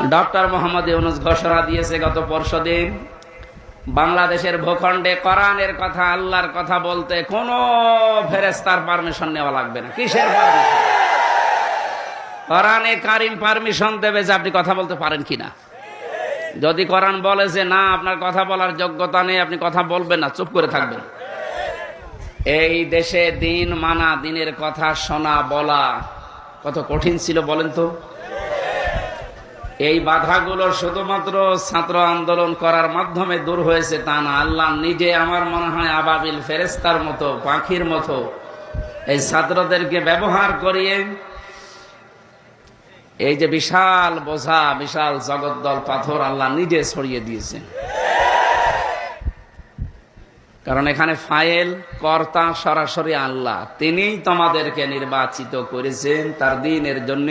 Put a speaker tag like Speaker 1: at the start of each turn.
Speaker 1: Doctor Mohammad Yunus ঘোষণা দিয়েছে গত পরশুদিন, বাংলাদেশের ভূখণ্ডে কোরআনের কথা, আল্লাহর কথা বলতে কোনো ফেরেশতার পারমিশন নেওয়া লাগবে না। কিসের পারমিশন? কোরআনে কারিম পারমিশন দেবে যে আপনি কথা বলতে পারেন কিনা। যদি কোরআন বলে যে না, আপনার কথা বলার যোগ্যতা নেই, আপনি কথা বলবেন না, চুপ করে থাকবেন। এই দেশে দিন মানা, দিনের কথা শোনা বলা কত কঠিন ছিল বলেন তো। এই বাধাগুলো শুধুমাত্র ছাত্র আন্দোলন করার মাধ্যমে দূর হয়েছে তা না। আল্লাহ নিজে আমার মনে হয় আবাবিল ফেরেশতার মতো, পাখির মতো এই ছাত্রদেরকে ব্যবহার করিয়ে এই যে বিশাল বোঝা, বিশাল জগদ্দল পাথর আল্লাহ নিজে ছড়িয়ে দিয়েছে। কারণ এখানে ফাইল কর্তা সরাসরি আল্লাহ, তিনিই তোমাদেরকে নির্বাচিত করেছেন তার দ্বীনের জন্য।